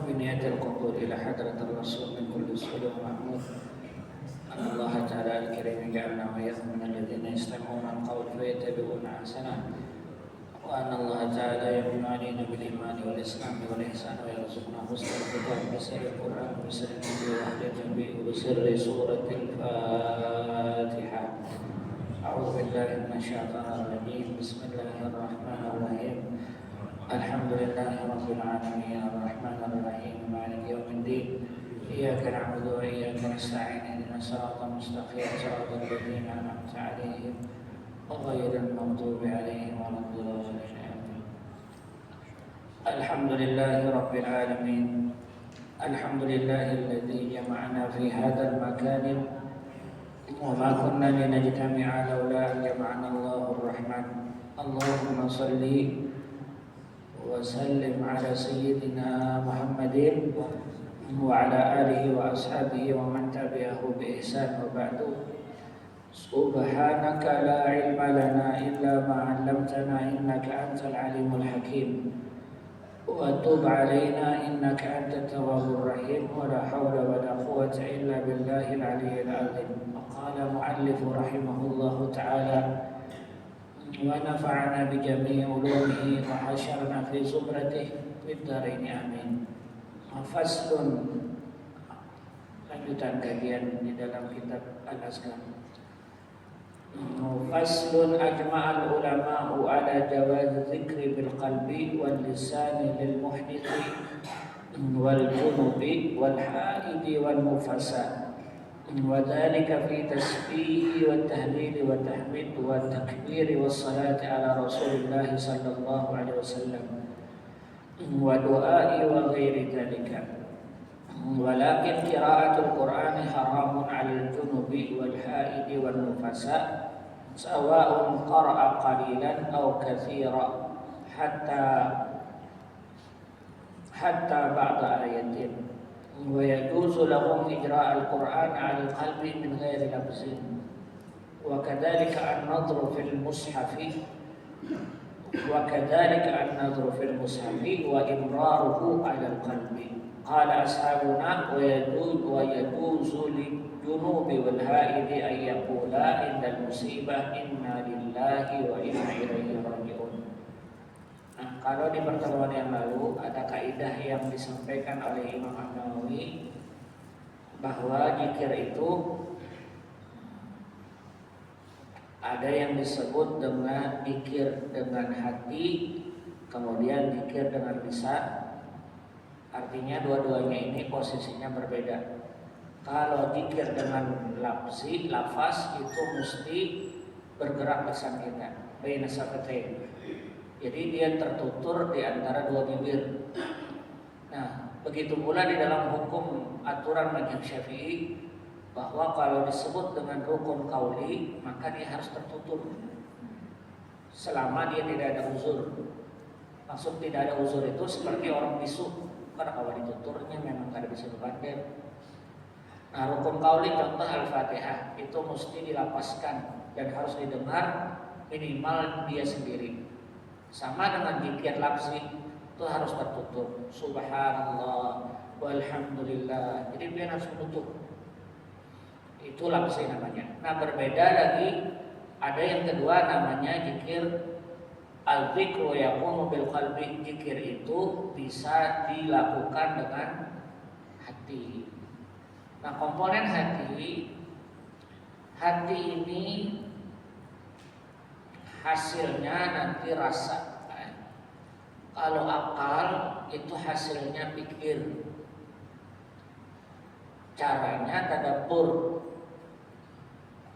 بنية القبول إلى حضرة الرسول من كل سؤال ومحمود أن الله تعالى الكريم جعلنا وإياكم من الذين يستمعون القول فيتبعون أحسنه وأن الله تعالى يمن علينا بالإيمان والإسلام والإحسان ويرزقنا حسن الختام بسر القرآن وبسر النبي وحدة النبي وبسر سورة الفاتحة. أعوذ بالله من الشيطان الرجيم. بسم الله الرحمن الرحيم. الحمد لله رب العالمين الرحمن الرحيم مالك يوم الدين إياك نعبد وإياك نستعين اهدنا الصراط المستقيم صراط الذين أنعمت عليهم غير المغضوب عليهم ولا الضالين. الحمد لله رب العالمين. الحمد لله الذي جمعنا في هذا المكان وما كنا لنجتمع لولا أن جمعنا الله الرحمن. اللهم صل وسلم على سيدنا محمد وعلى آله وأصحابه ومن تبعه بإحسان وبعد. سبحانك لا علم لنا إلا ما علمتنا إنك أنت العليم الحكيم وتب علينا إنك أنت التواب الرحيم ولا حول ولا قوة إلا بالله العلي العظيم. قال المؤلف رحمه الله تعالى ونفعنا بجميع علومه وحشرنا في زمرته في الدارين آمين. Faslun, lanjutan kajian di dalam kitab Al-Azkar. Faslun ajma'al ulama'u ala jawaz zikri bil qalbi wal lisani lil muhdithi wal junubi wal haidi wal mufasa wa dhalika fi tasbihi wa tahlil wa tahmid wa takbir wa salati ala rasulillah sallallahu alaihi wasallam wa du'ai wa ghairi dhalika. Walakin qira'atul Qur'ani haramun 'alal junubi wal haidi wal nufasa sawa'un qara'a qalilan aw katsira hatta ba'da ayatin wa yajuzu lahum ijra'ul Qur'an 'alal qalbi min ghairi lafzin wa kadzalika an-nadhru fil mushafi wa imraruhu 'alal qalbi. Qala ashabuna wa yajuzu lijunubi wal haidi an yaqula indal musibah inna lillahi wa inna ilaihi raji'un. Nah, kalau di pertemuan yang lalu ada kaidah yang disampaikan oleh Imam An-Nawawi bahwa zikir itu ada yang disebut dengan zikir dengan hati, kemudian zikir dengan lisan. Artinya dua-duanya ini posisinya berbeda. Kalau zikir dengan lafaz itu mesti bergerak lisan kita, baina safatain. Jadi dia tertutur di antara dua bibir. Nah, begitu pula di dalam hukum aturan mazhab Syafi'i bahwa kalau disebut dengan rukun qauli maka dia harus tertutur selama dia tidak ada uzur. Maksud tidak ada uzur itu seperti orang bisu. Karena kalau dituturnya memang tidak bisa dipakai. Nah, rukun qauli contoh Al-Fatihah itu mesti dilapaskan dan harus didengar minimal dia sendiri. Sama dengan zikir lafzi itu harus tertutur. Subhanallah walhamdulillah. Jadi dia harus menutup. Itu lafzi namanya. Nah, berbeda lagi ada yang kedua namanya zikir al-dzikru yakunu bil qalbi. Zikir itu bisa dilakukan dengan hati. Nah, komponen hati ini hasilnya nanti rasa. Kalau akal itu hasilnya pikir. Caranya tadabbur.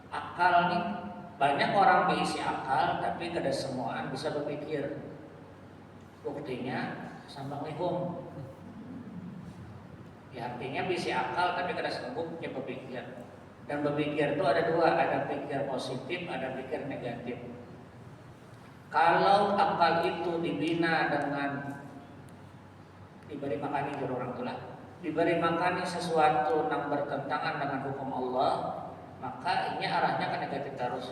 Akal nih banyak orang berisi akal tapi kada semuaan bisa berpikir. Buktinya sambang lihum. Ya, artinya berisi akal tapi kada sanggup dia berpikir. Dan berpikir itu ada dua, ada pikir positif, ada pikir negatif. Kalau akal itu dibina dengan diberi makani jero orang tua, diberi makani sesuatu yang bertentangan dengan hukum Allah, maka ini arahnya ke negatif terus.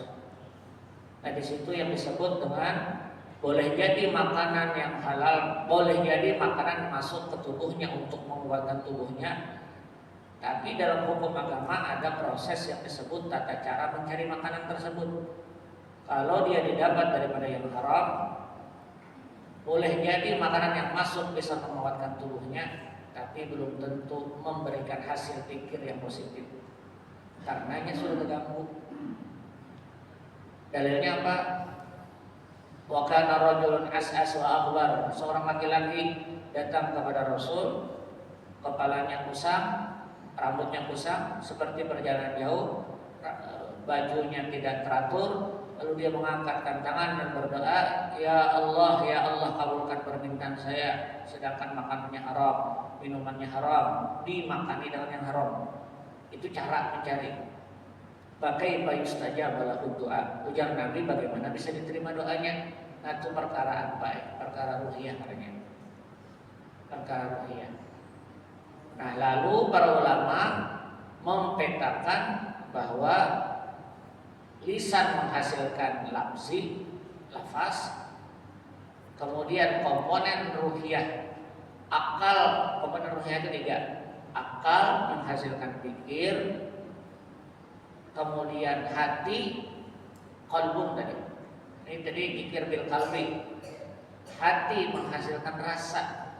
Nah di situ yang disebut dengan boleh jadi makanan yang halal, boleh jadi makanan masuk ke tubuhnya untuk menguatkan tubuhnya. Tapi dalam hukum agama ada proses yang disebut tata cara mencari makanan tersebut. Kalau dia didapat daripada yang haram, boleh jadi makanan yang masuk bisa menguatkan tubuhnya, tapi belum tentu memberikan hasil pikir yang positif. Karenanya sudah terganggu. Dalilnya apa? Wa kana rajulun as'as wa aghbar. Seorang laki-laki datang kepada Rasul, kepalanya kusam, rambutnya kusam, seperti perjalanan jauh, bajunya tidak teratur. Lalu dia mengangkatkan tangan dan berdoa, ya Allah, kabulkan permintaan saya. Sedangkan makanannya haram, minumannya haram, dimakani dengan yang haram. Itu cara mencari. Pakai bayu saja balahu doa. Ujar Nabi, bagaimana bisa diterima doanya? Nah itu perkara apa? Perkara ruhiyah katanya. Perkara ruhiyah. Nah lalu para ulama mempetakan bahwa lisan menghasilkan lafaz, kemudian komponen ruhiyah, akal, komponen ruhiyah ketiga, akal menghasilkan pikir, kemudian hati, qalbun tadi. Ini tadi pikir bil qalbi, hati menghasilkan rasa.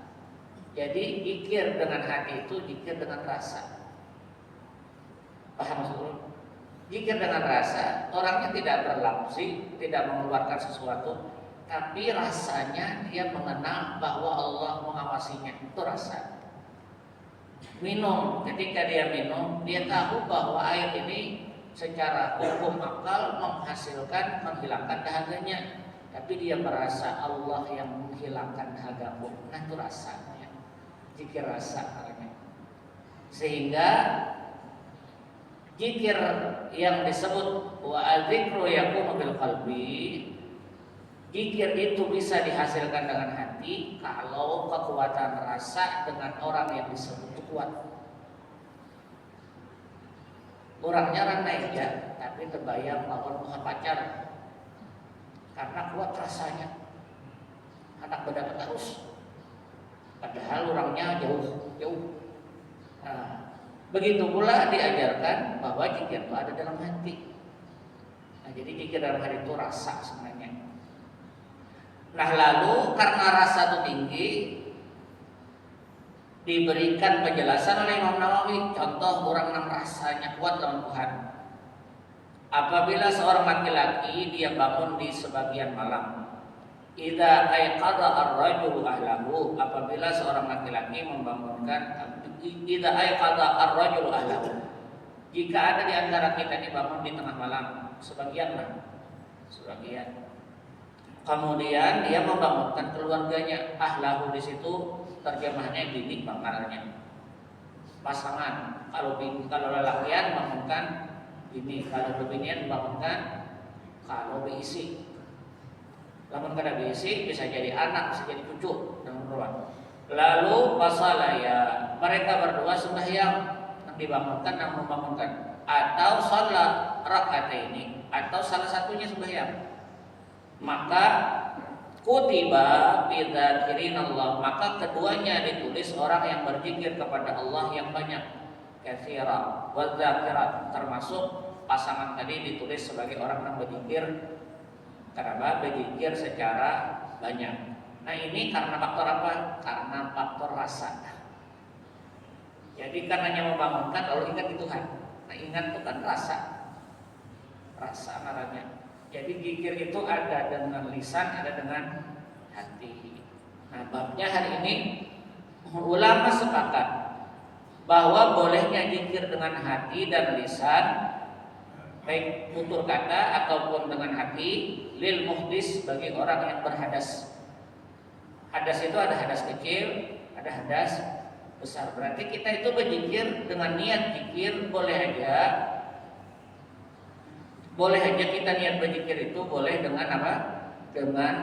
Jadi pikir dengan hati itu pikir dengan rasa. Paham maksudnya? Zikir dengan rasa, orangnya tidak berlapsi, tidak mengeluarkan sesuatu, tapi rasanya dia mengenal bahwa Allah mengawasinya. Itu rasa. Minum, ketika dia minum, dia tahu bahwa air ini secara hukum akal menghasilkan, menghilangkan dahaganya, tapi dia merasa Allah yang menghilangkan dahagamu. Nah itu rasanya. Zikir rasa namanya. Sehingga zikir yang disebut wa adzikru yaqumu bil qalbi, zikir itu bisa dihasilkan dengan hati kalau kekuatan rasa dengan orang yang disebut itu kuat. Orangnya ranai ya, tapi terbayang lawan muha pacar karena kuat rasanya. Anak berdapat terus, padahal orangnya jauh. Nah, begitu pula diajarkan bahwa zikir itu ada dalam hati. Nah, jadi zikir dalam hati itu rasa sebenarnya. Nah, lalu karena rasa itu tinggi, diberikan penjelasan oleh Imam Nawawi. Contoh orang yang rasanya kuat lawan Tuhan. Apabila seorang laki-laki dia bangun di sebagian malam, idza ayqadha ar-rajulu ahlahu, apabila seorang laki-laki membangunkan, idza ayqadha ar-rajulu ahlahu, jika ada di antara kita ini bangun di tengah malam, sebagian, kemudian dia membangunkan keluarganya. Ahlahu di situ terjemahnya bini bangkalnya, pasangan. Kalau lelakian membangunkan bini, kalau bebinian membangunkan kalau beisi. Namun kada beisi bisa jadi anak, bisa jadi cucu dan perempuan. Lalu pasalaya, mereka berdua sembahyang, yang dibangunkan dan membangunkan, atau salat rakaat ini, atau salah satunya sembahyang. Maka kutiba bidzakirin Allah, maka keduanya ditulis orang yang berzikir kepada Allah yang banyak. Katsira wa dzakirat, termasuk pasangan tadi ditulis sebagai orang yang berzikir. Karena berzikir secara banyak. Nah ini karena faktor apa? Karena faktor rasa. Jadi karenanya membangunkan lalu ingat di Tuhan. Nah ingat itu kan rasa. Rasa namanya. Jadi zikir itu ada dengan lisan, ada dengan hati. Nah babnya hari ini ulama sepakat bahwa bolehnya zikir dengan hati dan lisan, baik tutur kata ataupun dengan hati, lil muhdis, bagi orang yang berhadas. Hadas itu ada hadas kecil, ada hadas besar. Berarti kita itu berzikir dengan niat zikir boleh aja. Boleh aja kita niat berzikir itu boleh dengan apa? Dengan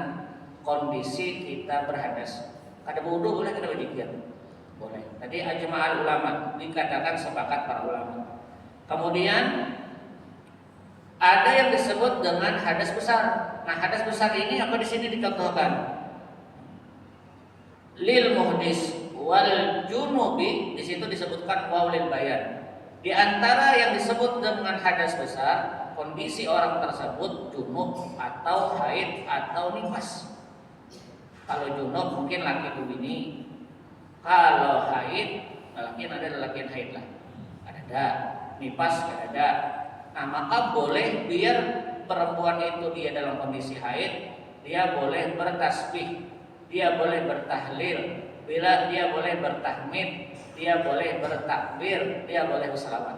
kondisi kita berhadas. Kada wudu boleh, kada berzikir boleh. Tadi ajma'al ulama, dikatakan sepakat para ulama. Kemudian ada yang disebut dengan hadas besar. Nah, hadas besar ini apa di sini dicontohkan? Lil muhdis wal junubi, di situ disebutkan waulil bayan. Di antara yang disebut dengan hadas besar, kondisi orang tersebut junub atau haid atau nifas. Kalau junub mungkin laki bini, kalau haid laki ada laki haid lah, ada nifas ada. Nah, maka boleh biar perempuan itu dia dalam kondisi haid, dia boleh bertasbih, dia boleh bertahlil, bila dia boleh bertahmid, dia boleh bertakbir, dia boleh berselawat.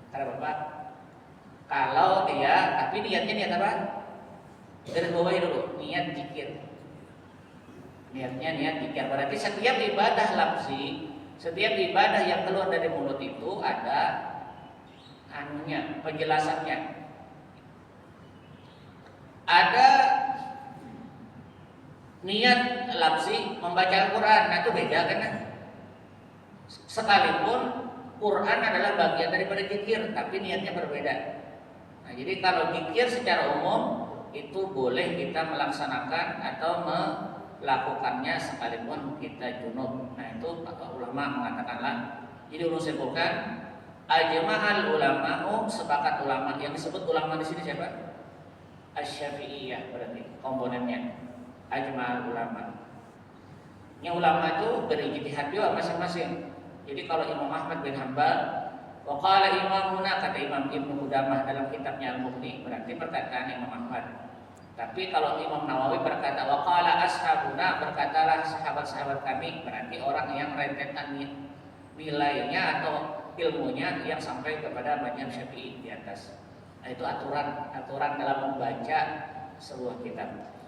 Karena Bapak, kalau dia, tapi niatnya niat apa? Dari bawah dulu, niat zikir. Niatnya niat zikir. Berarti setiap ibadah lafzi, setiap ibadah yang keluar dari mulut itu ada anunya, penjelasannya. Ada niat lafzi membaca Al-Quran, nah itu beda kan? Sekalipun Quran adalah bagian daripada zikir, tapi niatnya berbeda. Nah, jadi kalau zikir secara umum itu boleh kita melaksanakan atau melakukannya sekalipun kita junub. Nah, itu para ulama mengatakanlah. Jadi ulun simpulkan, ajma'al ulama'u, sepakat ulama. Yang disebut ulama di sini siapa? Asy-Syafi'iyah berarti komponennya. Ajma'al ulama. Yang ulama itu berijtihad juga masing-masing. Jadi kalau Imam Ahmad bin Hanbal, waqala imamuna, kata Imam Ibnu Qudamah dalam kitabnya Al-Mughni, berarti perkataan Imam Ahmad. Tapi kalau Imam Nawawi berkata waqala ashabuna, berkatalah sahabat-sahabat kami, berarti orang yang rentetan nilainya atau ilmunya yang sampai kepada mazhab Syafi'i di atas. Nah, itu aturan dalam membaca sebuah kitab.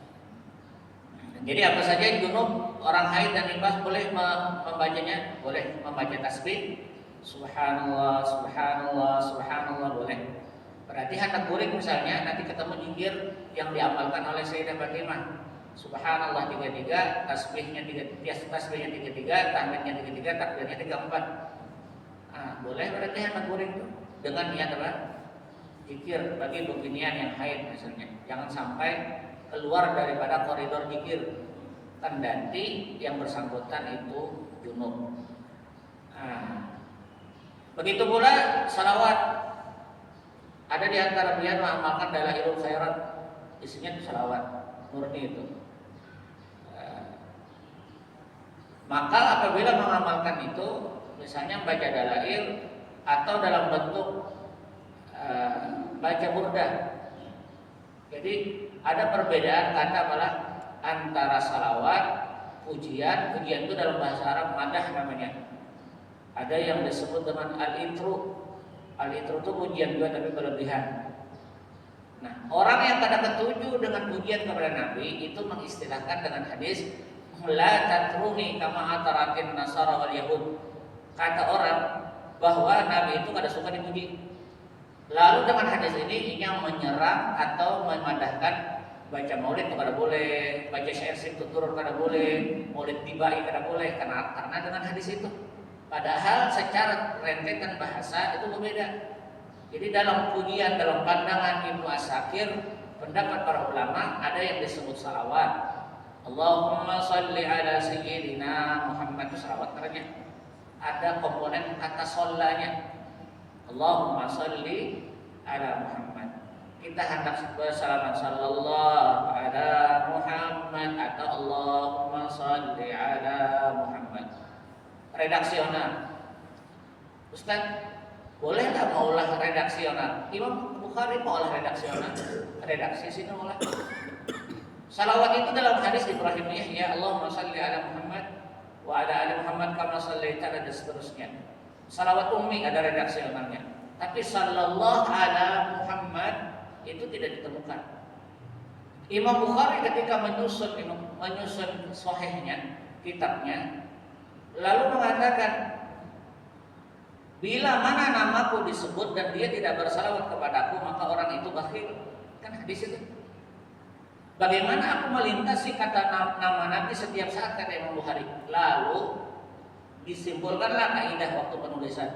Jadi apa saja junub, orang haid dan nifas boleh membacanya, boleh membaca tasbih, subhanallah, subhanallah, subhanallah boleh. Berarti hendak guring misalnya nanti ketemu zikir yang diamalkan oleh Sayyidah Fatimah. Subhanallah 33, tasbihnya 33, tahmidnya 33, takbirnya 34. Ah, boleh berarti hendak guring tuh dengan niat apa? Zikir bagi beginian yang haid misalnya. Jangan sampai keluar daripada koridor zikir, kendati yang bersangkutan itu junub. Nah, begitu pula salawat. Ada di antara beliau mengamalkan Dalailul Khairat, isinya salawat murni itu. Maka apabila mengamalkan itu, misalnya baca dalail atau dalam bentuk baca burdah. Jadi ada perbedaan kata malah antara salawat, pujian itu dalam bahasa Arab madah namanya. Ada yang disebut dengan al-itru. Al-itru itu pujian juga tapi berlebihan. Nah, orang yang kada ketujuh dengan pujian kepada Nabi itu mengistilahkan dengan hadis la tatruni kama ataratin nasara wal yahud. Kata orang bahwa Nabi itu kada suka dipuji. Lalu dengan hadis ini yang menyerang atau memadahkan baca maulid itu kada boleh, baca syair tutur kada boleh, maulid tibai kada boleh karena dengan hadis itu. Padahal secara rentetan bahasa itu berbeda. Jadi dalam pujian, dalam pandangan Ibnu Asakir, pendapat para ulama ada yang disebut salawat. Allahumma salli ala sayyidina Muhammad, itu salawat katanya. Ada komponen kata sollanya. Allahumma salli ala Muhammad. Kita hendak bersalaman sallallahu ala Muhammad atau Allahumma salli ala Muhammad. Redaksional. Ustaz, bolehlah maulah redaksional? Imam Bukhari maulah redaksional. Redaksi sini maulah. Salawat itu dalam hadis Ibrahimiyah, ya Allahumma salli ala Muhammad wa ala ali Muhammad kama shallaita, dan seterusnya. Salawat ummi ada redaksionalnya. Tapi sallallahu ala Muhammad itu tidak ditemukan. Imam Bukhari ketika menyusun sahihnya, kitabnya, lalu mengatakan, bila mana namaku disebut dan dia tidak bersalawat kepadaku, maka orang itu bakhil. Kan hadis itu. Bagaimana aku melintasi kata nama Nabi setiap saat, kata Imam Bukhari. Lalu disimpulkanlah kaidah waktu penulisan.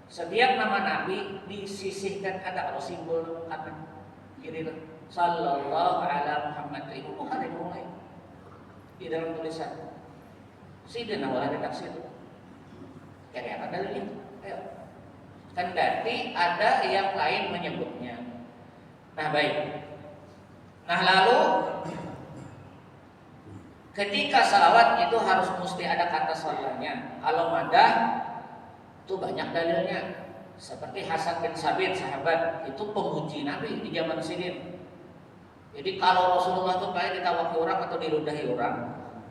Setiap nama Nabi disisihkan ada kalau simbol kata kiri sallallahu ala Muhammad. Imam Bukhari mulai di dalam tulisan. Sidina wala redaksi itu. Kira apa dalilnya? Ayo. Kendati ada yang lain menyebutnya. Nah baik. Nah lalu ketika salawat itu harus mesti ada kata salawatnya. Kalau madah itu banyak dalilnya. Seperti Hasan bin Sabit sahabat itu pemuji Nabi di zaman Sidin. Jadi kalau Rasulullah itu kayak ditawaki orang atau diludahi orang,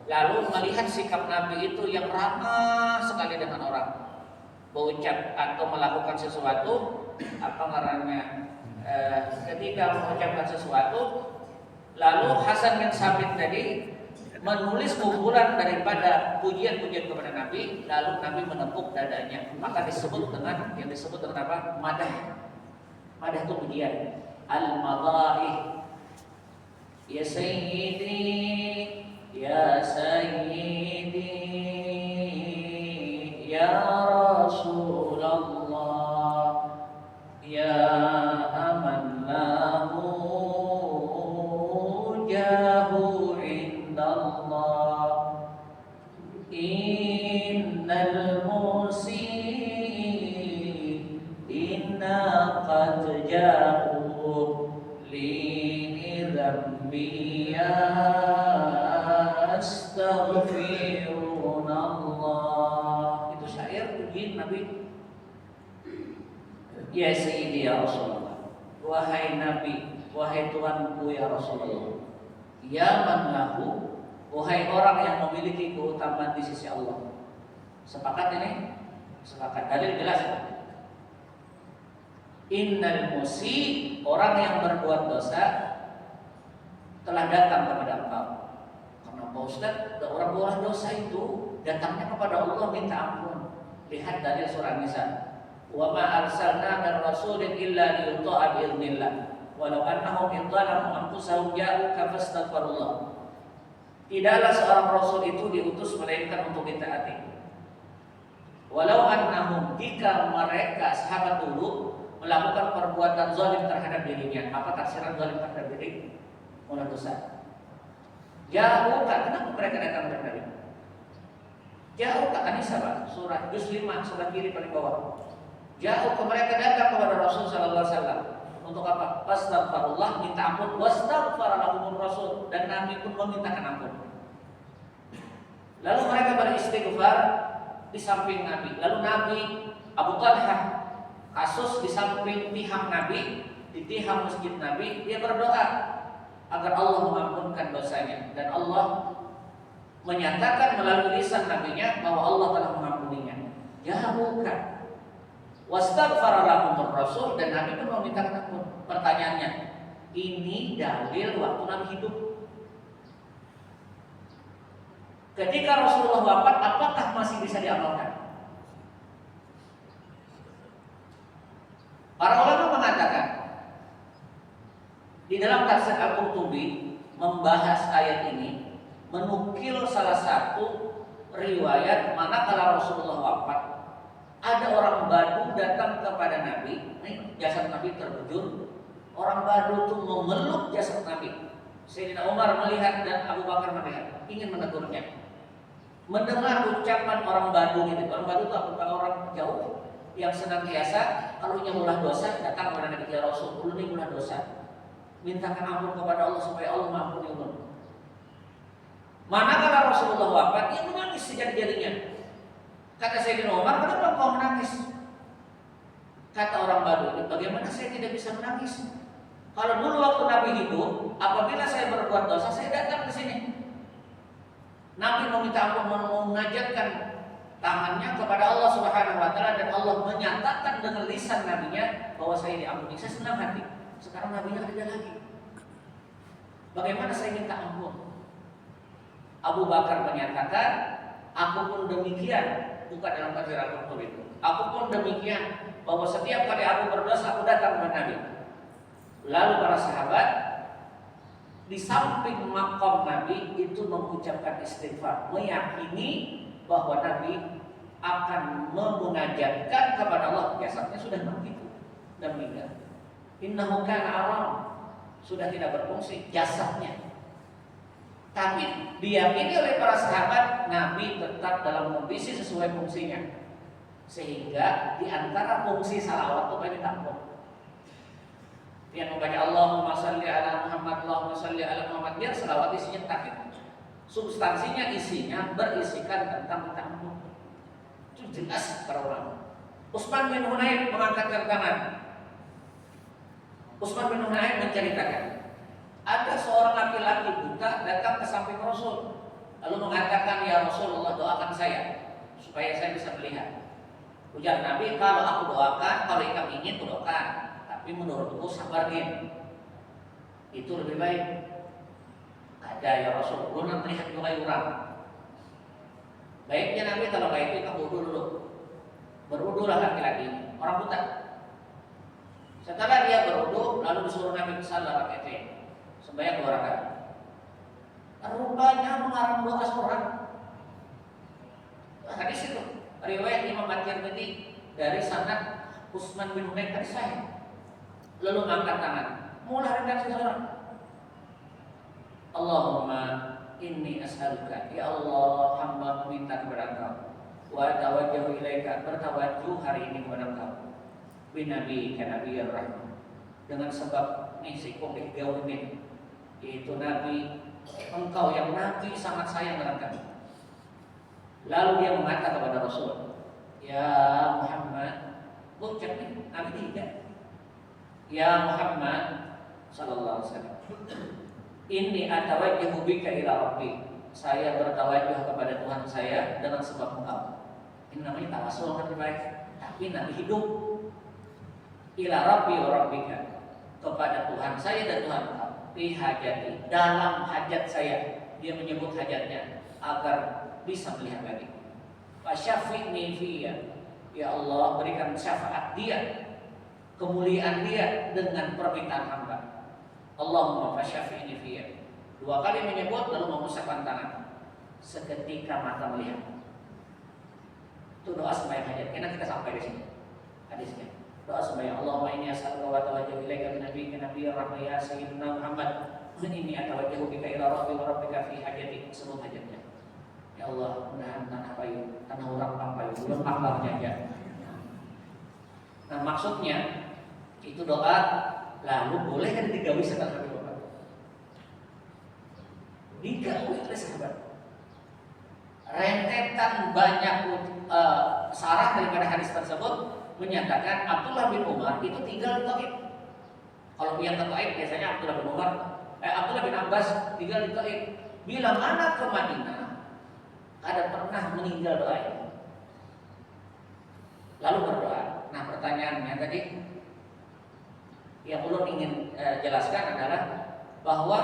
lalu melihat sikap Nabi itu yang ramah sekali dengan orang, berucap atau melakukan sesuatu, apa ngarannya, ketika mengucapkan sesuatu, lalu Hasan bin Sabit tadi menulis kumpulan daripada pujian-pujian kepada Nabi, lalu Nabi menepuk dadanya, maka disebut dengan yang disebut dengan apa? Madah. Madah itu pujian. Al-madaih. Ya Sayyidi, Ya Sayyidi, Ya Rasulullah, Ya aman lahu jahu indallah, innal musii inna qad jahu li dhambi astaghfirullah. Itu syair pujian Nabi. Ya Sayyidi ya Rasulullah, wahai Nabi, wahai Tuhanku ya Rasulullah, ya man lahu, wahai orang yang memiliki keutamaan di sisi Allah. Sepakat ini? Sepakat. Dalil jelas. Innal musi, orang yang berbuat dosa telah datang kepada engkau. Karena Pak Ustaz, orang buat dosa itu datangnya kepada Allah minta ampun. Lihat dari surah Nisa. Wa ma arsalna min rasulin illa liyuta'a bi'iznillah. Walau annahum idzalamu anfusahum ja'uka fastaghfirullah. Tidaklah seorang rasul itu diutus melainkan untuk ditaati. Walau annahum, jika mereka sahabat dulu melakukan perbuatan zalim terhadap dirinya. Apa tafsiran zalim terhadap diri? Mulai dosa. Jauh kan? Kenapa mereka datang kepada Nabi? Jauh kan? An-Nisa surah juz 5 sebelah kiri paling bawah. Jauh ke mereka datang kepada Rasul sallallahu alaihi wasallam. Untuk apa? Fastaghfirullah, minta ampun. Wastaghfara lahumur Rasul, dan Nabi pun memintakan ampun. Lalu mereka beristighfar di samping Nabi. Lalu Nabi Abu Talhah kasus di samping tihang Nabi, di tihang masjid Nabi, dia berdoa agar Allah mengampunkan dosanya, dan Allah menyatakan melalui lisan nabinya bahwa Allah telah mengampuninya. Ya bukan. Wastaghfara lahumur Rasul, dan Nabi pun memintakan ampun. Pertanyaannya, ini dalil waktu Nabi hidup. Ketika Rasulullah wafat, apakah masih bisa diamalkan? Para ulama mengatakan di dalam tafsir Al-Qurtubi membahas ayat ini, menukil salah satu riwayat manakala Rasulullah wafat, ada orang Badu datang kepada Nabi. Jasad Nabi terbujur. Orang Badu itu memeluk jasad Nabi. Sayyidina Umar melihat dan Abu Bakar melihat, ingin menegurnya. Mendengar ucapan orang Badu ini, orang Badu itu orang jauh yang senantiasa kalau nyemulah dosa datang kepada Nabi, ya Rasul, ulun mulah dosa, mintakan ampun kepada Allah supaya Allah mengampuni ulun. Manakala Rasulullah wafat, dia menangis sejadi-jadinya. Kata Sayyidina Umar, kenapa kau menangis? Kata orang Badu, bagaimana saya tidak bisa menangis? Kalau dulu waktu Nabi hidup, apabila saya berbuat dosa, saya datang ke sini. Nabi meminta ampun, mengajatkan tangannya kepada Allah Subhanahu wa taala, dan Allah menyatakan dengan lisan nabinya bahwa saya diampuni. Saya senang hati. Sekarang nabinya ada lagi. Bagaimana saya minta ampun? Abu Bakar menyatakan, aku pun demikian, bukan dalam tafsir Al-Qurtubi itu. Aku pun demikian, bahwa setiap kali aku berdosa aku datang kepada Nabi. Lalu para sahabat di samping makom Nabi itu mengucapkan istighfar, meyakini bahwa Nabi akan memunajatkan kepada Allah. Jasadnya sudah mati dan meninggal. Innahu kana aram, sudah tidak berfungsi jasadnya. Tapi diyakini oleh para sahabat Nabi tetap dalam kondisi sesuai fungsinya. Sehingga di antara fungsi salawat itu banyak tampung. Yang membaca Allahumma shalli ala Muhammad, Allahumma shalli ala Muhammad, biar salawat isinya tapi substansinya isinya berisikan tentang tampung. Itu jelas para ulama. Utsman bin Hunain mengangkatkan tangan. Utsman bin Hunain menceritakan, ada seorang laki-laki buta datang ke samping Rasul, lalu mengatakan, ya Rasulullah, doakan saya supaya saya bisa melihat. Ujar Nabi, kalau aku doakan, kalau engkau ingin doakan, tapi menurutku sabarin, itu lebih baik. Ada ya Rasul, belum melihat juga orang. Baiknya Nabi kalau kayak itu kamu wudu dulu. Berwudulah laki-laki, orang buta. Setelah dia berwudu, lalu disuruh Nabi salat rakaat sembahyang 2 rakaat. Rupanya mengarang doa seorang. Hadis itu riwayat Imam At-Tirmidzi dari sanad Utsman bin Hunain hadis sahih. Lalu angkat tangan, mulai redaksi seorang. Allahumma inni as'aluka, ya Allah, hamba meminta kepada Engkau, wa tawajjahu ilaika, bertawajjuh hari ini kepada Engkau, bin nabi ka nabiyyir rahmah, dengan sebab sikum gaulin, yaitu nabi engkau yang nabi sangat sayang dengan kami. Lalu dia mengatakan kepada Rasul, ya Muhammad, ucap nabi tidak, ya Muhammad sallallahu alaihi wasallam, inni atawajjahu bika ila rabbi, saya bertawajjuh kepada Tuhan saya dengan sebab engkau. Ini namanya tawasul kan baik, tapi nabi hidup. Ila rabbi wa rabbika, kepada Tuhan saya dan Tuhan engkau, fi hajati, dalam hajat saya. Dia menyebut hajatnya agar bisa melihat lagi. Fasyafi'ni fiyya, ya Allah, berikan syafaat dia, kemuliaan dia dengan permintaan hamba. Allahumma fasyafi'ni fiyya. 2 kali menyebut lalu mengusapkan tangan. Seketika mata melihat. Itu doa sembahyang hajat. Enak kita sampai di sini hadisnya. Doa sembahyang, Allahumma inni as'aluka wa atawajjahu ilaika bi nabiyyir rahmah ya sayyidina Muhammad, wa inni atawajjahu bika ila rabbi wa rabbika fi hajati, seluruh hajatnya. Ya Allah, mudahan tanah payu, tanah orang payu, belum pakarnya aja. Nah, maksudnya itu doa. Lalu boleh kan digawi setelah Nabi Muhammad? Digawi oleh sahabat. Rentetan banyak sarah daripada hadis tersebut menyatakan Abdullah bin Umar itu tinggal di Taif. Kalau yang ke Taif biasanya Abdullah bin Abbas tinggal di Taif. Bila anak ke Madinah ada pernah meninggal doa ini. Lalu berdoa. Nah, pertanyaannya tadi yang ulun ingin jelaskan adalah bahwa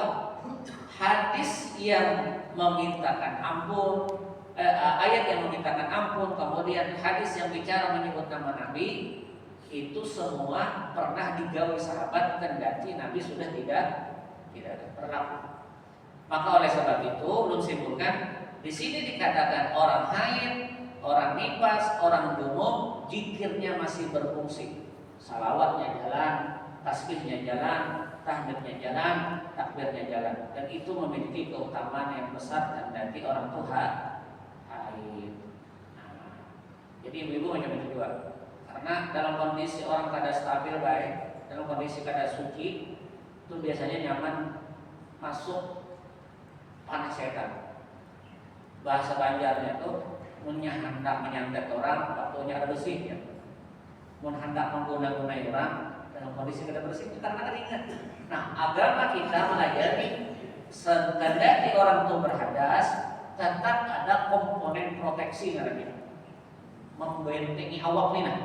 hadis yang memintakan ampun, ayat yang memintakan ampun, kemudian hadis yang bicara menyebut nama Nabi, itu semua pernah digawi sahabat kendati Nabi sudah tidak pernah. Maka oleh sebab itu belum simpulkan di sini dikatakan orang haid, orang nifas, orang junub, zikirnya masih berfungsi, salawatnya jalan, tasbihnya jalan, tahmidnya jalan, takbirnya jalan, dan itu memiliki keutamaan yang besar dan nanti orang tua haid. Jadi ibu-ibu macam itu juga, karena dalam kondisi orang kada stabil baik, dalam kondisi kada suci, itu biasanya nyaman masuk panas setan. Bahasa Banjarnya itu hendak menyantet orang waktunya ada bersih ya. Hendak mengguna-gunai orang dalam kondisi kada bersih karena keringat. Nah, agama kita mengajari sekadar orang itu berhadas tetap ada komponen proteksi namanya. Membentengi awak nih nah.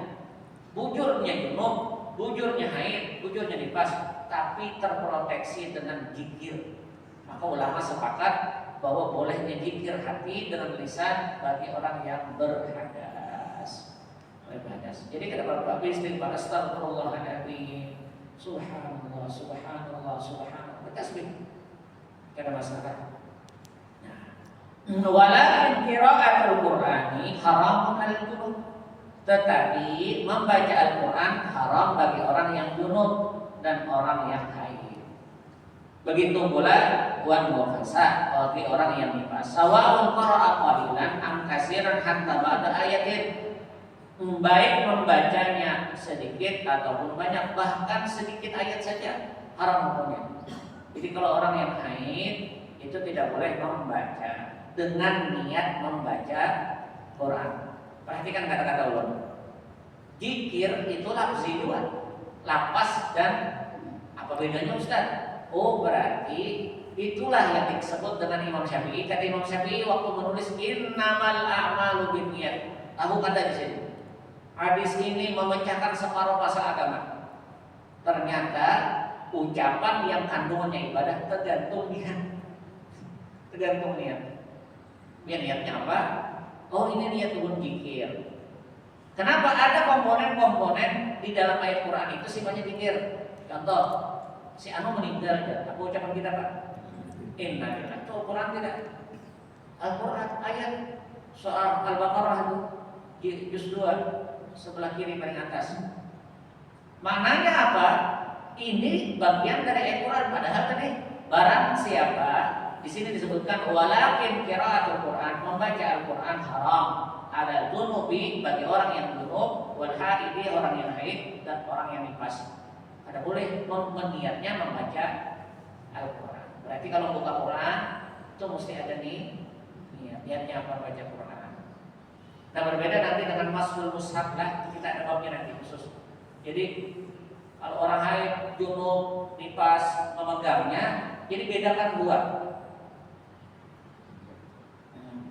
Bujurnya junub, bujurnya haid, bujurnya nifas, tapi terproteksi dengan zikir. Maka ulama sepakat bahwa bolehnya zikir hati dengan lisan bagi orang yang berhadas. Jadi kita berdoa istighfar, astagfirullahaladzim, subhanallah, subhanallah, subhanallah, bertasbih. Ada masalah. Walakin qira'atul Qur'ani haramun 'alal junub. Tetapi membaca Al-Qur'an haram bagi orang yang junub dan orang yang haid. Begitu pula wan nufasa bagi orang yang nifas. Sawa'un qara'a qalilan am katsiran hatta ba'da ayatin. Baik membacanya sedikit ataupun banyak, bahkan sedikit ayat saja haram hukumnya. Jadi kalau orang yang haid itu tidak boleh membaca dengan niat membaca Quran. Perhatikan kata-kata ulama. Zikir itu lafzi dua, lapas dan apa bedanya Ustaz? Oh berarti itulah yang disebut dengan Imam Syafi'i. Kata Imam Syafi'i waktu menulis innamal a'malu binniyat. Tahu kata di sini. Hadis ini memecahkan separuh pasal agama. Ternyata ucapan yang kandungannya ibadah tergantung niat. Tergantung niat. Ya niatnya apa? Oh ini niat turun zikir. Kenapa ada komponen-komponen di dalam ayat Quran itu sifatnya zikir? Contoh, si Anu meninggal ya. Apa ucapan kita Pak? Inna lillahi. Itu Quran tidak? Al-Quran ayat soal Al-Baqarah itu juz 2 sebelah kiri paling atas. Maknanya apa? Ini bagian dari ayat Quran. Padahal tadi barang siapa di sini disebutkan walakin qiraatul Quran, membaca Al-Quran haram ada dunubi bagi orang yang dunub, wal haidi orang yang haid dan orang yang nifas. Ada boleh meniatnya membaca Al-Quran. Berarti kalau buka Quran itu mesti ada nih niatnya apa baca Quran. Nah berbeda nanti dengan masul mushaf lah, kita ada babnya nanti khusus. Jadi kalau orang haid, junub, nifas memegangnya, jadi bedakan dua.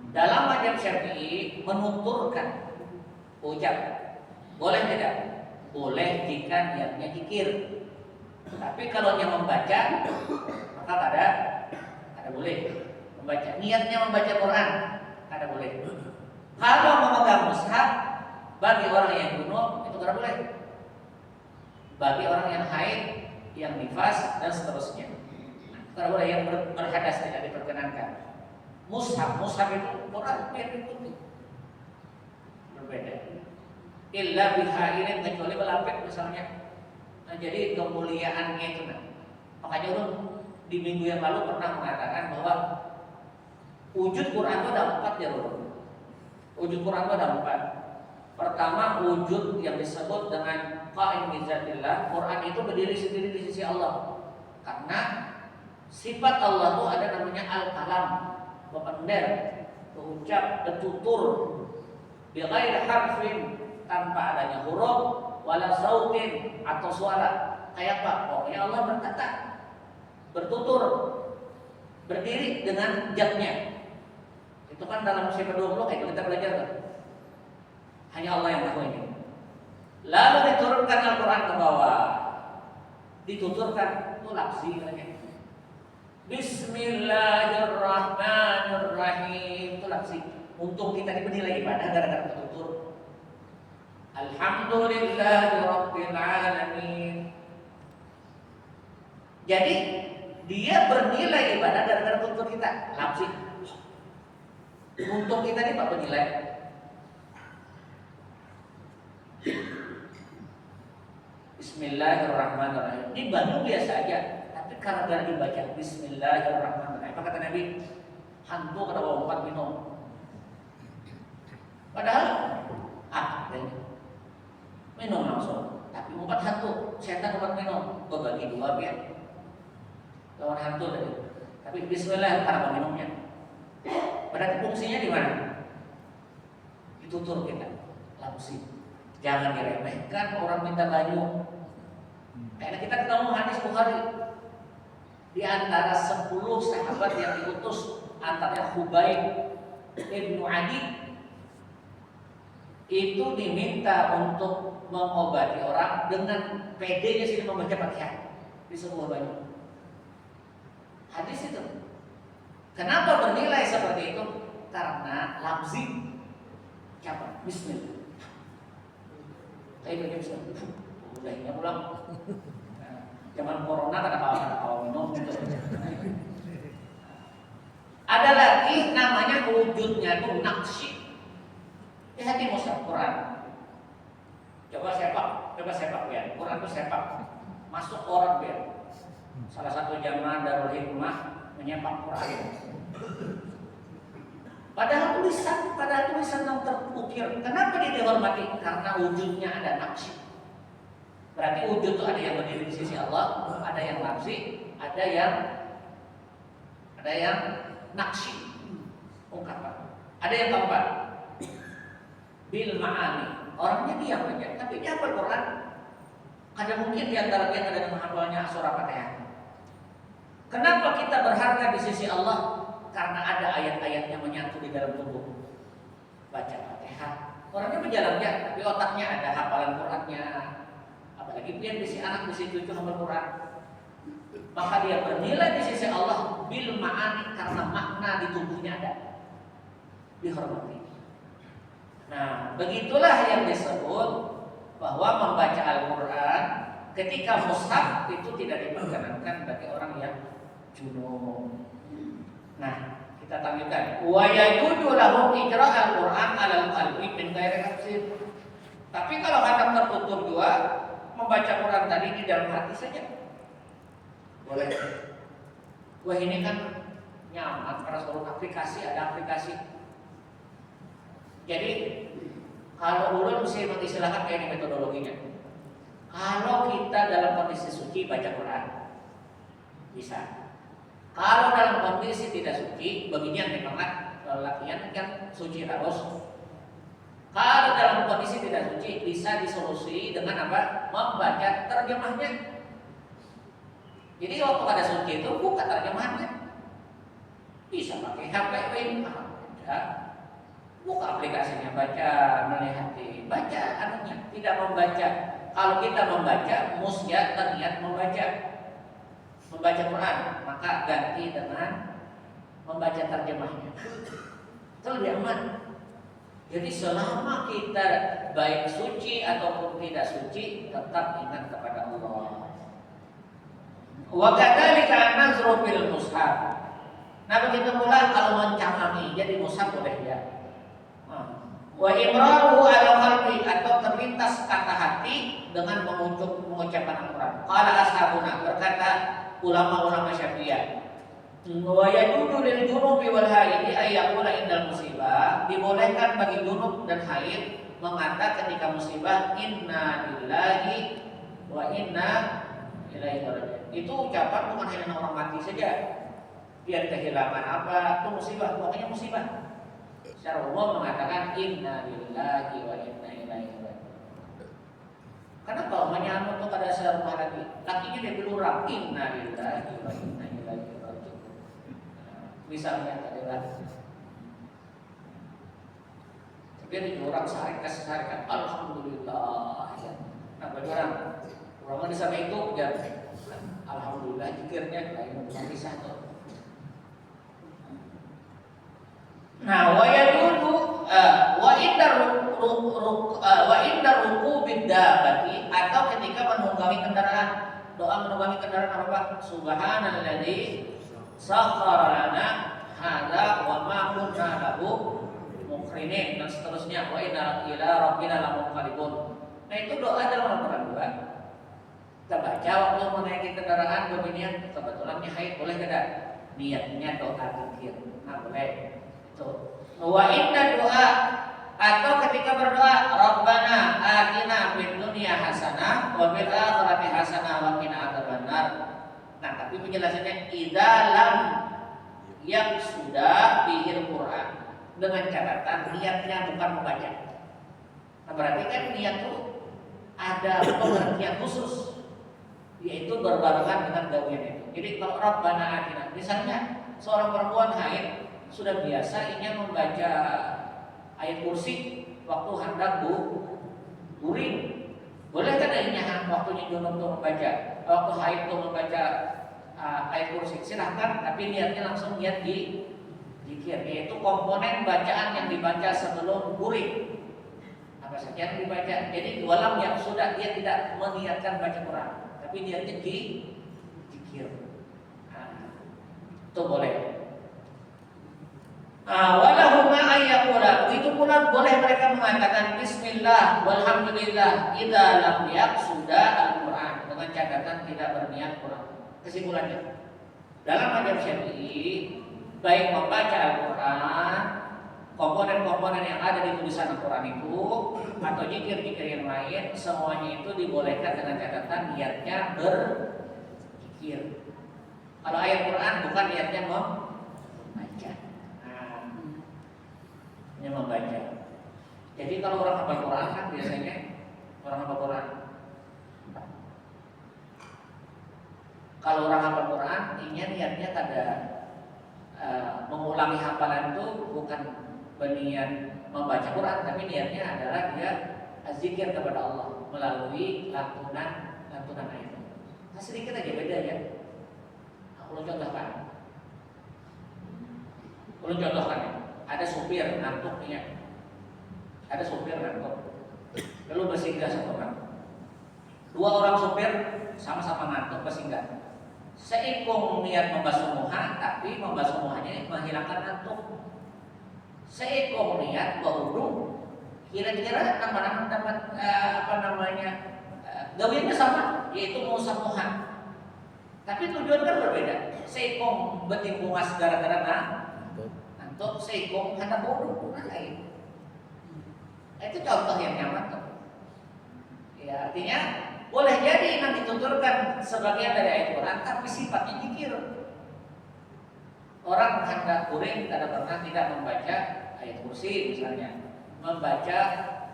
Dalam mazhab Syafi'i menuturkan ucap, boleh tidak? Boleh jika niatnya zikir. Tapi kalau yang membaca, maka ada boleh membaca. Niatnya membaca Quran, ada boleh. Kalau memegang mushaf bagi orang yang junub itu tidak boleh. Bagi orang yang haid, yang nifas dan seterusnya, tidak boleh. Yang berhadas tidak diperkenankan. Mushaf itu Quran itu berbeda. Illa bihairin, kecuali melapet misalnya. Nah, jadi kemuliaannya itu. Makanya ulun di minggu yang lalu pernah mengatakan bahwa wujud Quran itu ada 4 ya ulun. Wujud Quran itu ada 4. Pertama, wujud yang disebut dengan qa'im bi dzatillah. Quran itu berdiri sendiri di sisi Allah. Karena sifat Allah itu ada namanya al-kalam, berpender, berucap, bertutur, bi ghairi harfin, tanpa adanya huruf, wala sautin atau suara. Kayak apa? Pokoknya Allah berkata, bertutur, berdiri dengan zatnya. Itu kan dalam sifat 20 itu kita belajar kan? Hanya Allah yang tahu ini. Lalu diturunkan Al-Quran ke bawah, dituturkan itu lafzi namanya. Bismillahirrahmanirrahim itu lafzi. Untung kita dinilai ibadah gara-gara tertutur. Alhamdulillahirabbil alamin. Jadi dia bernilai ibadah gara-gara tutur kita lafzi. Untung kita nih Pak penilai. Bismillahirrahmanirrahim. Ini baru biasa aja, tapi karena dibaca Bismillahirrahmanirrahim. Apa kata Nabi? Hantu kena bawa 4 minum. Padahal minum langsung. Tapi 4 hantu, setan 4 minum. Bagi 2 biar lawan hantu tadi. Tapi Bismillah karena minumnya. Berarti fungsinya di mana? Ditutur kita, lafzi. Jangan diremehkan orang minta banyu. Karena kita ketemu hadis Bukhari. Di antara 10 sahabat yang diutus, antaranya Khubayb Ibnu Adi, itu diminta untuk mengobati orang dengan pedenya sih membaca Fatihah di sebuah banyu. Hadis itu. Kenapa bernilai seperti itu? Karena lafzi. Siapa? Bismillah. Kayak baca Bismillah. Udahnya pulang. Zaman corona kata kawan minum gitu. Ada lagi namanya wujudnya itu naqsi. Lihat di mushaf Quran. Coba sepak ya. Quran itu sepak. Masuk orang biar. Salah satu jamaah Darul Hikmah menyepak Quran. Padahal tulisan yang terukir. Kenapa dia dihormati? Karena wujudnya ada naqsi. Berarti wujud itu ada yang berdiri di sisi Allah, ada yang naqsi, ada yang naqsi. Ungkapan. Ada yang keempat. Bil ma'ani. Orangnya diam aja, tapi dia hafal Quran. Ada mungkin di antara kita ada yang menghafalnya surah Fatihah. Kenapa kita berharga di sisi Allah? Karena ada ayat-ayatnya menyatu di dalam tubuh. Baca Fatihah, orangnya berjalannya, tapi otaknya ada hafalan Qurannya. Apalagi dia si anak di situ itu hafal Quran. Maka dia bernilai di sisi Allah bil ma'ani karena makna di tubuhnya ada. Dihormati. Nah, begitulah yang disebut bahwa membaca Al-Quran ketika mushaf itu tidak diperkenankan bagi orang yang junub. Nah, kita tampilkan wa yajuzu lahu ijra' al-Qur'an 'alal qalbi min ghairi tafsir. Tapi kalau hadap tertutup juga, membaca Quran tadi di dalam hati saja boleh. Wah, ini kan nyaman karena seluruh aplikasi ada aplikasi. Jadi kalau ulun mesti mengistilahkan kayak ini metodologinya. Kalau kita dalam kondisi suci baca Quran bisa. Kalau dalam kondisi tidak suci, beginian memang latihan kan suci harus. Kalau dalam kondisi tidak suci bisa disolusi dengan apa? Membaca terjemahnya. Jadi waktu ada suci itu buka terjemahnya. Bisa pakai HP baca, buka aplikasinya baca, melihati, baca anunya, tidak membaca. Kalau kita membaca, musya terlihat membaca Quran, maka ganti dengan membaca terjemahnya. Itu lebih aman. Jadi selama kita baik suci ataupun tidak suci, tetap ingat kepada Allah. Wa kadzalika nazru fil mushaf. Nah, begitu pula kalau mencamami, jadi mushaf boleh ya. Wa imraru ala qalbi atau terlintas kata hati dengan mengucapkan Al-Quran. Qala ashabuna, berkata ulama-ulama Syafi'iyah, wa yajuzu lil junubi wal haid ayyaqula indal musibah, dibolehkan bagi junub dan haid mengata ketika musibah inna lillahi wa inna ilaihi raji'un. Itu ucapan bukan hanya orang mati saja. Dia kehilangan apa, itu musibah, pokoknya musibah. Secara umum mengatakan inna lillahi wa inna ilaihi raji'un. Karena kalau menyambut itu pada saat rumah lagi, lakinya dia belurang inna lillahi wa inna ilaihi raji'un. Misalnya adalah dia belurang sehari-hari, alhamdulillah. Nah, bagi orang di sana itu ya, alhamdulillah zikirnya lain bisa tuh. Nah, wa yadulu wa inda rukubid dabati atau ketika menunggangi kendaraan. Doa menunggangi kendaraan apa? Subhanalladzi sakhkhara lana hadza wa ma kunna lahu muqrinin dan seterusnya. Wa inna ila rabbina lamunqalibun. Nah, itu doa dalam Al-Qur'an juga. Kita baca waktu menaiki kendaraan berniat kebetulannya haid boleh tidak? Niatnya doa zikir. Nah, boleh. Wa inna doa atau ketika berdoa Rabbana atina fid dunya hasanah wa fil akhirati hasanah wa qina adzabannar. Nah, tapi penjelasannya idza lam yang sudah bihil Quran dengan catatan niatnya bukan membaca. Nah, berarti kan niat itu ada pengertian khusus, yaitu berbarengan dengan gawian itu. Jadi kalau Rabbana atina, misalnya seorang perempuan haid sudah biasa ingin membaca ayat kursi waktu hendak guring. Boleh kan ayatnya waktunya junub untuk membaca, waktu haid untuk membaca ayat kursi silahkan, tapi niatnya langsung niat di zikir, yaitu komponen bacaan yang dibaca sebelum guring. Apa saja yang dibaca. Jadi walam yang sudah dia tidak meniatkan baca Quran, tapi niatnya di zikir. Nah, itu boleh. Walahum ma ayyaqula. Begitu pula boleh mereka mengatakan bismillah walhamdulillah idza lam yaqsuda al-Qur'an, dengan catatan tidak berniat Quran. Kesimpulannya, dalam mazhab Syafi'i, baik membaca Al-Qur'an, komponen-komponen yang ada di tulisan Al-Qur'an itu atau zikir-zikir yang lain, semuanya itu dibolehkan dengan catatan niatnya berzikir. Kalau ayat Quran bukan niatnya membaca. Hanya membaca. Jadi kalau orang hafal Quran kan biasanya orang hafal Quran. Kalau orang hafal Quran, niatnya kada mengulangi hafalan itu bukan berniat membaca Quran, tapi niatnya adalah dia zikir kepada Allah melalui lantunan ayat. Nah, sedikit aja beda ya. Ulun contohkan ya. Ada supir ngantuk nih ya. Ada supir ngantuk. Lalu bersinggah satu orang. Dua orang supir sama-sama ngantuk bersinggah. Seikung niat membasuh muha, tapi membasuh muhanya menghilangkan ngantuk. Seikung niat berwudu, kira-kira nama-nama dapat gawiannya sama, yaitu mengusap muha. Tapi tujuan kan berbeda. Seikung betimpungas gara-gara ngantuk, seikung hendak wudu lain. Itu contoh yang nyaman tuh. Ya, artinya boleh jadi nanti dituturkan sebagian dari ayat Quran, tapi sifatnya zikir. Orang hendak kuring tidak membaca ayat kursi misalnya, membaca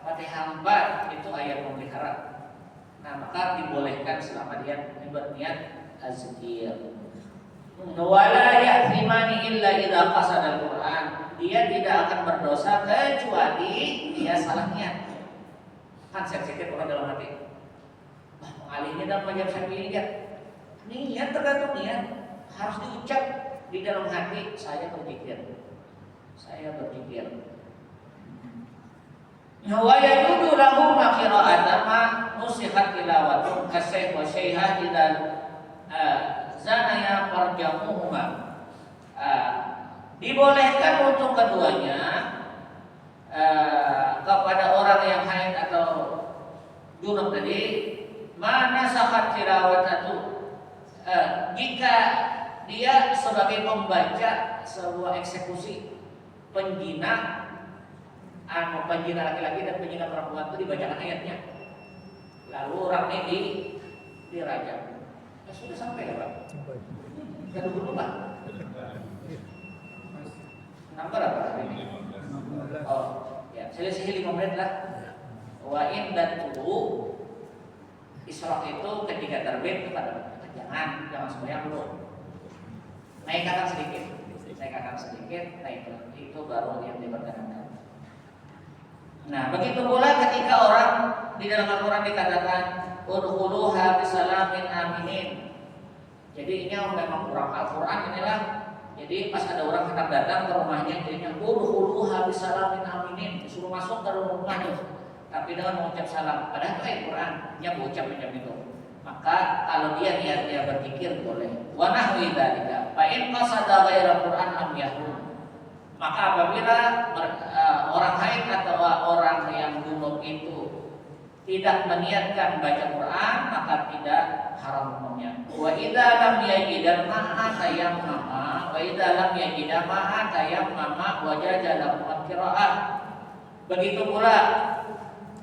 Fatihah 4 itu ayat memelihara. Nah, maka dibolehkan selama dia berniat zikir. Wala ya'thimani illa idza qasada al-Qur'an. Dia tidak akan berdosa kecuali dia salah niat. Kan saya zikir orang dalam hati. Mengalihnya dalam mazhab Syafi'i kan. Niat tergantung niat, harus diucap di dalam hati, saya berzikir. Saya berzikir. Wa yajudu lahu ma qira'atan ma nusikhat tilawatu kasayh wa syaiha idza zanaya farjamuhuma. Dibolehkan untuk keduanya kepada orang yang haid atau junub tadi, mana sakat tirawatatu, jika dia sebagai pembaca sebuah eksekusi penjina laki-laki dan penjina perempuan itu dibacakan ayatnya, lalu orang ini dirajam. Sudah sampai ya Pak? Sudah dulu Pak? Nomor apa ini? Oh, ya, selisih 5 menit lah. Wa in dan tubuh Isra itu ketika terbit kepada jangan semuanya dulu. Naikkan sedikit, nah itu baru yang diperkenankan. Nah, begitu pula ketika orang di dalam Al-Quran dikatakan udkhuluha bisalamin aminin. Jadi ini memang kurang Al-Quran inilah. Jadi pas ada orang hendak datang ke rumahnya, jadinya udkhuluha bisalamin aminin, disuruh masuk ke rumahnya, tapi dengan mengucap salam. Padahal itu ayat Quran, dia mengucap macam itu. Maka kalau dia niat dia berpikir boleh. Wa nahwi dzalika. Fa in qasada ghairal Quran lam yahrum. Maka apabila orang haid atau orang yang junub itu tidak meniatkan baca Quran, maka tidak haram hukumnya. Wa idza lam yajid ma'a tayammama, wa idza lam yajid ma'a tayammama wajada lahu qira'ah. Begitu pula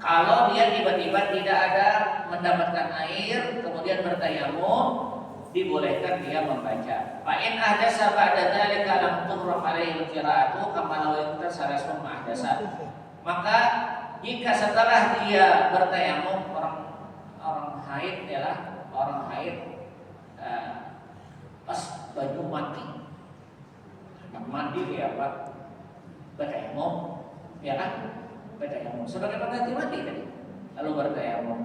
kalau dia tiba-tiba tidak ada mendapatkan air, kemudian bertayamum, dibolehkan dia membaca. Fa in ahdasa ba'da dzalika lam tuhram alaihi qira'atu kama law yaktasara summa ahdasa. Maka jika setelah dia bertayamum, orang haid ialah orang haid pas baju mandi ya Pak, bertayamum, ya kan? Bertayamum sebagai pengganti mandi tadi, lalu bertayamum.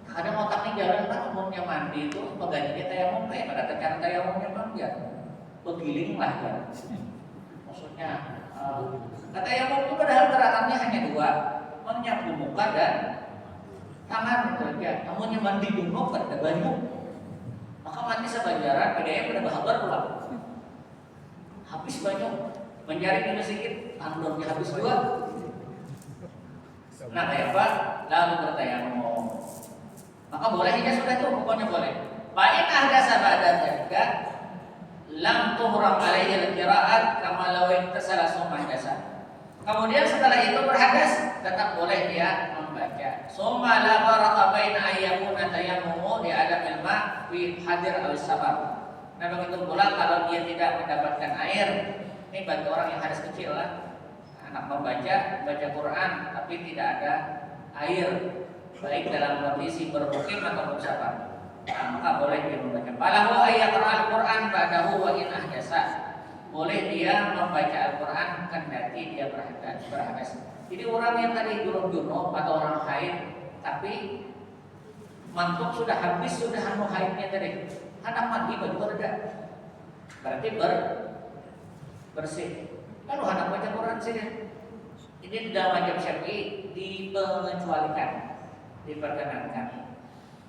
Kadang otaknya jalan kan, umumnya mandi itu penggantinya tayamum, kayak pada cara tayamumnya mandi ya, begiling lah ya. Maksudnya tayamum itu padahal gerakannya hanya 2, menyapu muka dan tangan saja. Namunnya mandi junub pada banyu, maka mandi sebajaran bedanya pada bahabar pulang. Habis banyu Menjaring di masjid, andornya habis dua. Nah kayak apa? Lalu bertayamum. Maka bolehnya sudah tuh, pokoknya boleh. Fa'in ahdasa ba'da dzalika lam tuhram alaihi al-qira'at kama law iktasala summa ahdasa. Kemudian setelah itu berhadas, tetap boleh dia membaca. Summa la farqa baina ayyakuna tayammumu di adamil ma' fi hadir aw sabab. Nah begitu pula kalau dia tidak mendapatkan air, ini bagi orang yang hadas kecil lah, anak baca Quran tapi tidak ada air, baik dalam kondisi bermukim atau bersafar, nah, maka boleh dia membaca. Falahu ayyaqra al-Quran ba'dahu wa in ahdasa. Boleh dia membaca Al-Quran kendati dia berhadas. Jadi orang yang tadi junub atau orang haid tapi mantuk sudah habis, sudah haidnya tadi, hendak mandi baju reda, berarti bersih. Lalu hendak baca Quran sih. Ini di dalam mazhab Syafi'i dipengecualikan, diperkenankan.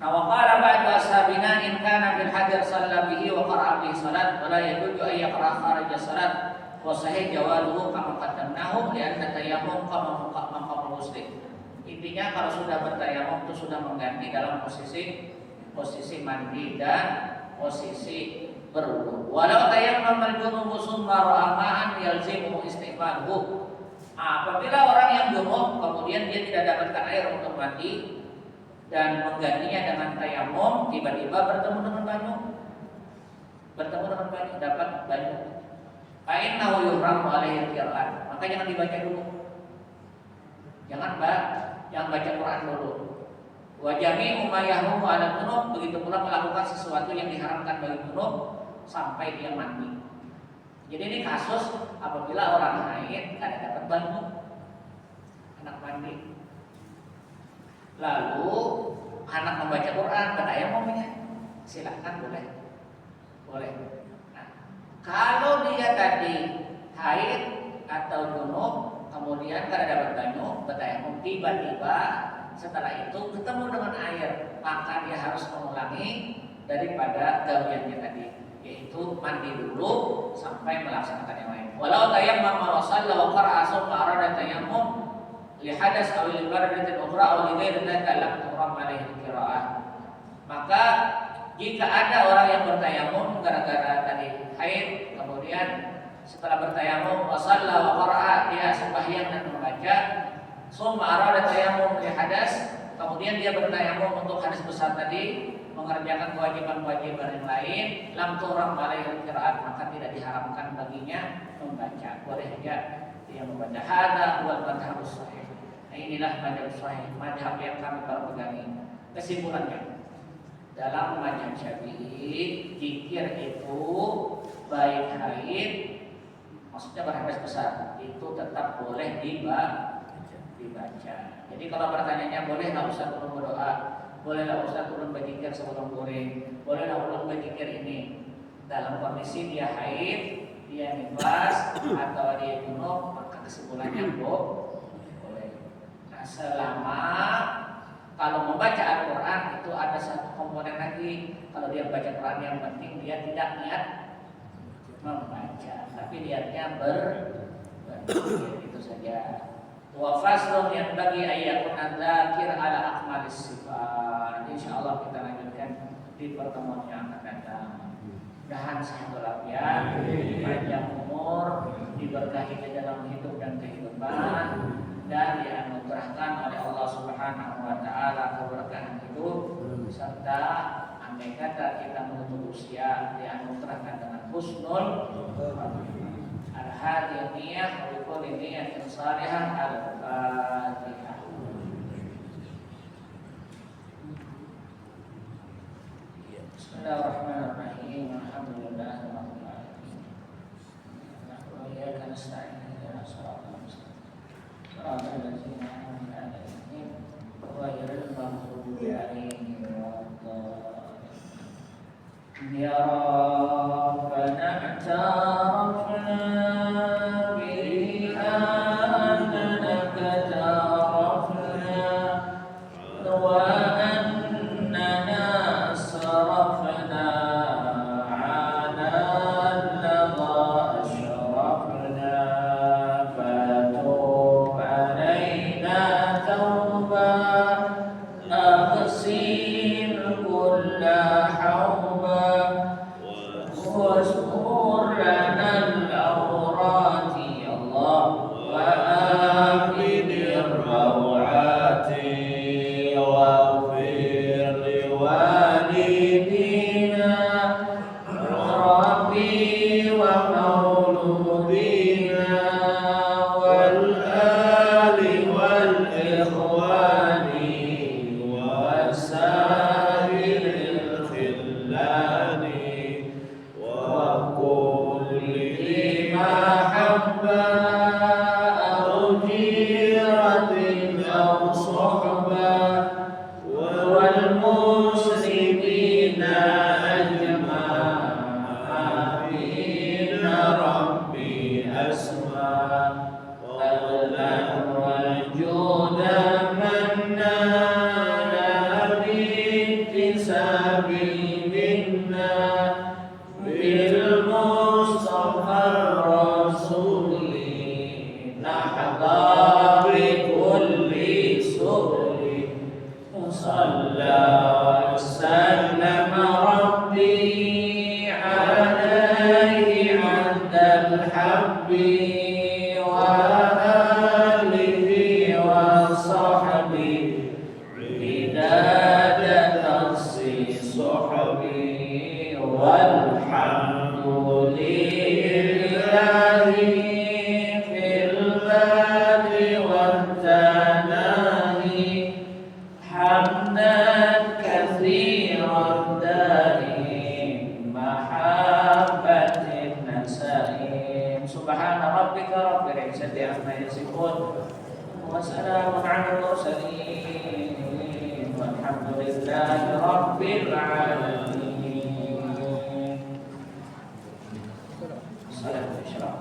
Nah, wa qala ba'du ashabina in kana bil hadir shalla bihi wa qara'a bihi salat wa la yajuzu an yaqra'a kharija salat wa sahih jawazuhu kama qaddamnahu li anna tayammum kama muslim. Intinya kalau sudah bertayamum itu sudah mengganti dalam posisi mandi dan posisi berwudu. Walau tayammum al-junubu summa ra'a ma'an yalzimu istighfaruhu. Apabila orang yang junub kemudian dia tidak dapatkan air untuk mandi dan menggantinya dengan tayamum, tiba-tiba bertemu dengan banyu, dapat banyu. Fa'innahu yuhramu alaihi al-qira'at. Maka jangan dibaca dulu. Jangan baca Quran dulu. Wa jami'u ma yahrumu 'ala junub, begitu pula melakukan sesuatu yang diharamkan bagi junub sampai dia mandi. Jadi ini kasus apabila orang haid tidak dapat banyu, anak mandi. Lalu anak membaca Quran, bertayamumnya, silakan boleh. Nah, kalau dia tadi haid atau junub, kemudian kada dapat banyu, bertayamum, tiba-tiba setelah itu ketemu dengan air, maka dia harus mengulangi daripada gawiannya tadi, yaitu mandi dulu sampai melaksanakan yang lain. Walau tayammama wa shalla wa qara'a summa arada tayammum li hadas aw li baradatin ukhra aw li ghairi dzalika lam tuhram alaihi qira'ah. Maka jika ada orang yang bertayamum gara-gara tadi haid, kemudian setelah bertayamum wa shalla wa qara'a, dia sembahyang dan membaca, summa arada tayammum li hadas, kemudian dia bertayamum untuk hadas besar tadi, mengerjakan kewajiban-kewajiban yang lain, lam tuhram alaihi qira'at, maka tidak diharamkan baginya membaca. Boleh saja dia membaca. Hadza huwal madhhabus shahih. Nah, inilah madhab sahih, madhab yang kami pegangi. Kesimpulannya, dalam mazhab Syafi'i, zikir itu baik haid, maksudnya berhadas besar, itu tetap boleh dibaca. Jadi kalau pertanyaannya boleh nggak Ustaz turun berdoa, boleh nggak Ustaz turun berzikir sebelum guring, boleh nggak turun berzikir ini dalam kondisi dia haid, dia nifas atau dia junub, maka kesimpulannya boleh. Nah, selama kalau membaca Al-Quran itu ada satu komponen lagi. Kalau dia baca Quran yang penting dia tidak niat membaca, tapi niatnya berzikir, itu saja. Wa faslun yang bagi ayatun adzakir ala akmalis sifat. Insyaallah kita lanjutkan di pertemuan yang akan datang. Mudah-mudahan sehat walafiat, panjang umur, diberkahi dalam hidup dan kehidupan, dan dianugerahkan oleh Allah Subhanahu wa taala keberkahan hidup, serta andai kata kita menutup usia dianugerahkan dengan husnul al-hadiyah niyah wa kulli niyatin salihah al-fatihah. Bismillahirrahmanirrahim. Alhamdulillahirabbil alamin. Wa iyyaka nasta'in ihdinas siratal mustaqim. Shiratal ladzina an'amta 'alaihim ghairil maghdubi 'alaihim waladdallin. Ya Rabbana i'tarafna bi annaka ikhwani wa sa'iril khillani wa kulli mahabba aw jiratin aw sohbah wal muslimina ajma'in rabbi asma' والجود منا باكتساب منا بالمصطفى الرسول نحظى بكل سؤل صلى وسلم ربي عليه عند الحب وآله وصحبه بداد تخصيص صحبي والحمد لله في البدء والثناء حمدا كثيرا دائم محبة النسائم سبحان ربك رب العزة عما يصفون وسلام على المرسلين والحمد لله رب العالمين. سلام الإشراق.